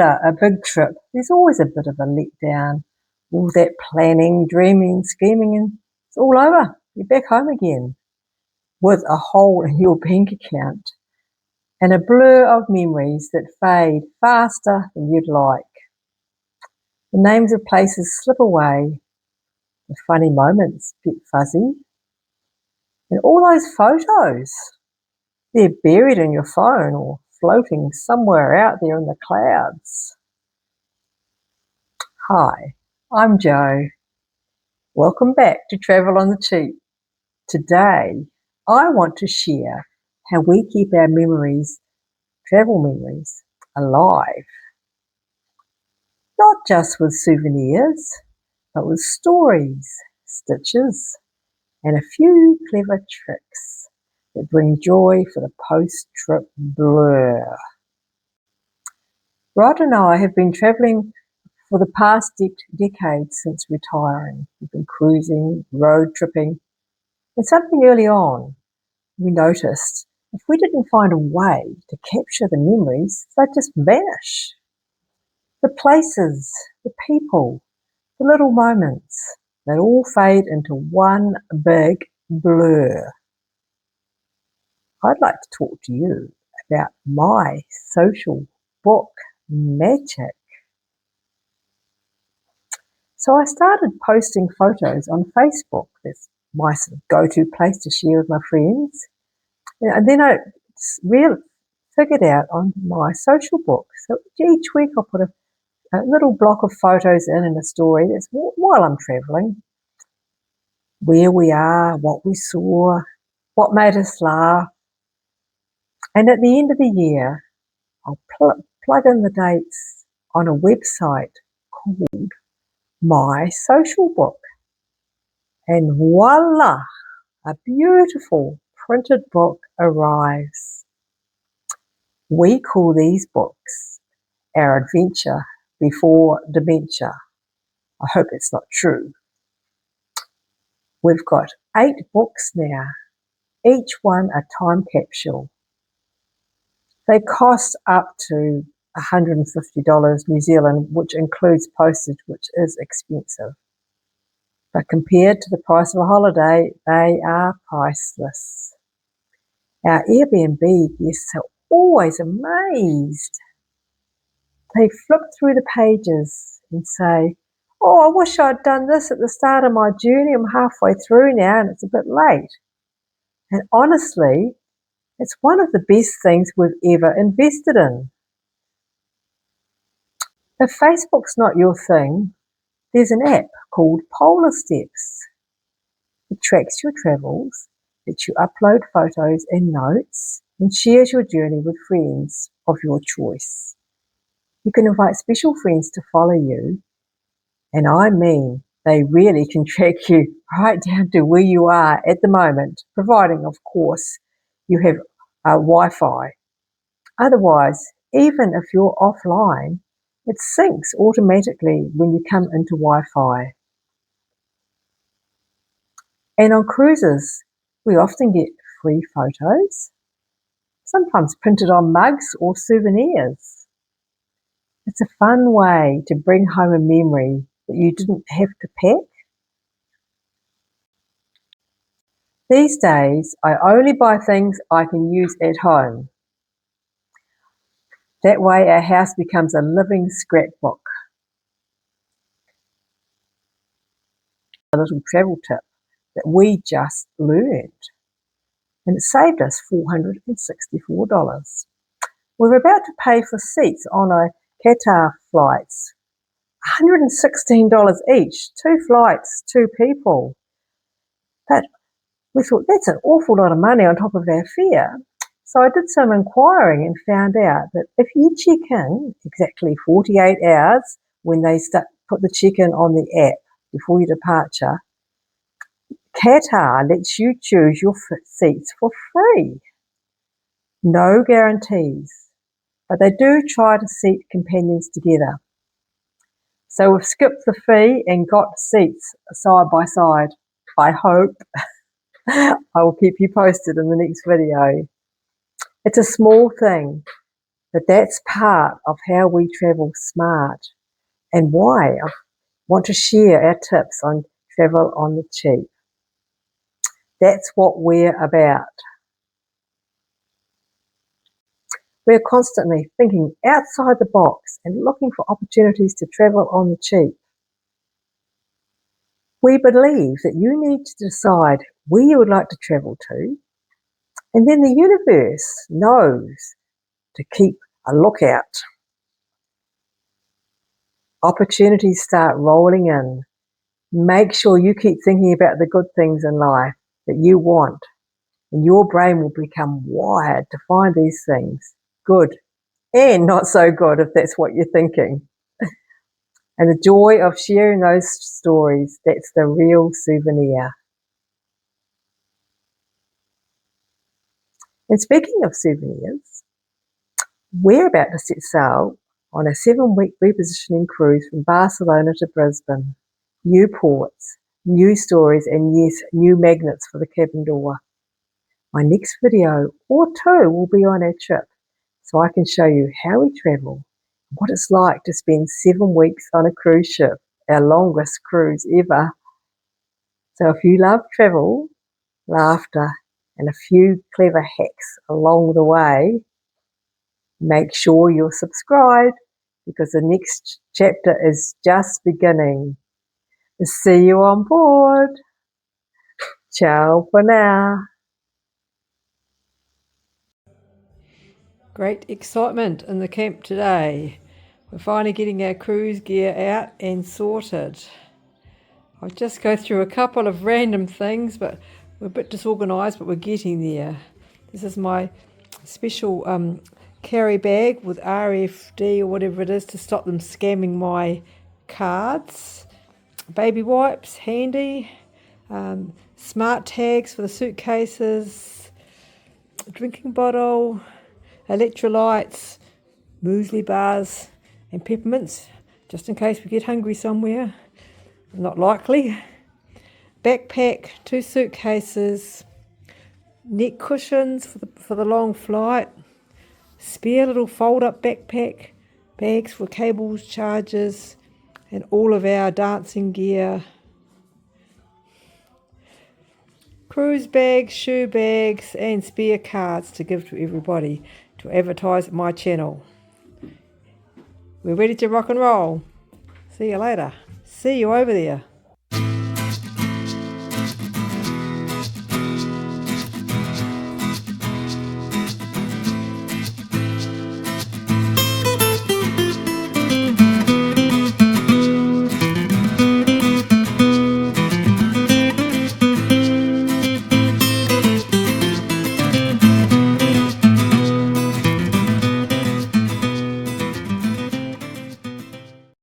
After a big trip, there's always a bit of a letdown. All that planning, dreaming, scheming, and it's all over. You're back home again with a hole in your bank account and a blur of memories that fade faster than you'd like. The names of places slip away. The funny moments get fuzzy. And all those photos, they're buried in your phone or floating somewhere out there in the clouds. Hi, I'm Jo. Welcome back to Travel on the Cheap. Today, I want to share how we keep our memories, travel memories, alive. Not just with souvenirs, but with stories, stitches, and a few clever tricks that bring joy for the post-trip blur. Rod and I have been travelling for the past decade since retiring. We've been cruising, road tripping, and something early on, we noticed if we didn't find a way to capture the memories, they'd just vanish. The places, the people, the little moments, they'd all fade into one big blur. I'd like to talk to you about my social book magic. So I started posting photos on Facebook. That's my sort of go-to place to share with my friends. And then I really figured out on my social book. So each week I'll put a little block of photos in a story that's while I'm travelling. Where we are, what we saw, what made us laugh. And at the end of the year, I'll plug in the dates on a website called My Social Book. And voila, a beautiful printed book arrives. We call these books Our Adventure Before Dementia. I hope it's not true. We've got 8 books now, each one a time capsule. They cost up to $150 New Zealand, which includes postage, which is expensive. But compared to the price of a holiday, they are priceless. Our Airbnb guests are always amazed. They flip through the pages and say, "Oh, I wish I'd done this at the start of my journey. I'm halfway through now and it's a bit late." And honestly, it's one of the best things we've ever invested in. If Facebook's not your thing, there's an app called Polar Steps. It tracks your travels, lets you upload photos and notes, and shares your journey with friends of your choice. You can invite special friends to follow you, and I mean, they really can track you right down to where you are at the moment, providing, of course, you have Wi-Fi. Otherwise, even if you're offline, it syncs automatically when you come into Wi-Fi. And on cruises, we often get free photos, sometimes printed on mugs or souvenirs. It's a fun way to bring home a memory that you didn't have to pack. These days, I only buy things I can use at home. That way our house becomes a living scrapbook. A little travel tip that we just learned, and it saved us $464. We're about to pay for seats on a Qatar flights, $116 each, 2 flights, 2 people. But we thought that's an awful lot of money on top of our fare. So I did some inquiring and found out that if you check in exactly 48 hours when they put the check-in on the app before your departure, Qatar lets you choose your seats for free. No guarantees, but they do try to seat companions together. So we've skipped the fee and got seats side by side, I hope. I will keep you posted in the next video. It's a small thing, But that's part of how we travel smart and why I want to share our tips on travel on the cheap. That's what we're about. We're constantly thinking outside the box and looking for opportunities to travel on the cheap. We believe that you need to decide where you would like to travel to, and then the universe knows to keep a lookout. Opportunities start rolling in. Make sure you keep thinking about the good things in life that you want, and your brain will become wired to find these things, good and not so good if that's what you're thinking. And the joy of sharing those stories, that's the real souvenir. And speaking of souvenirs, we're about to set sail on a 7-week repositioning cruise from Barcelona to Brisbane. New ports, new stories, and yes, new magnets for the cabin door. My next video or two will be on our trip, so I can show you how we travel, what it's like to spend 7 weeks on a cruise ship, our longest cruise ever. So if you love travel, laughter, and a few clever hacks along the way, make sure you're subscribed because the next chapter is just beginning. See you on board. Ciao for now. Great excitement in the camp today. We're finally getting our cruise gear out and sorted. I'll just go through a couple of random things, but we're a bit disorganised, but we're getting there. This is my special carry bag with RFD or whatever it is to stop them scamming my cards. Baby wipes, handy. Smart tags for the suitcases. A drinking bottle. Electrolytes, muesli bars and peppermints, just in case we get hungry somewhere. Not likely. Backpack, 2 suitcases, neck cushions for the long flight, spare little fold-up backpack, bags for cables, chargers, and all of our dancing gear. Cruise bags, shoe bags, and spare cards to give to everybody to advertise my channel. We're ready to rock and roll. See you later. See you over there.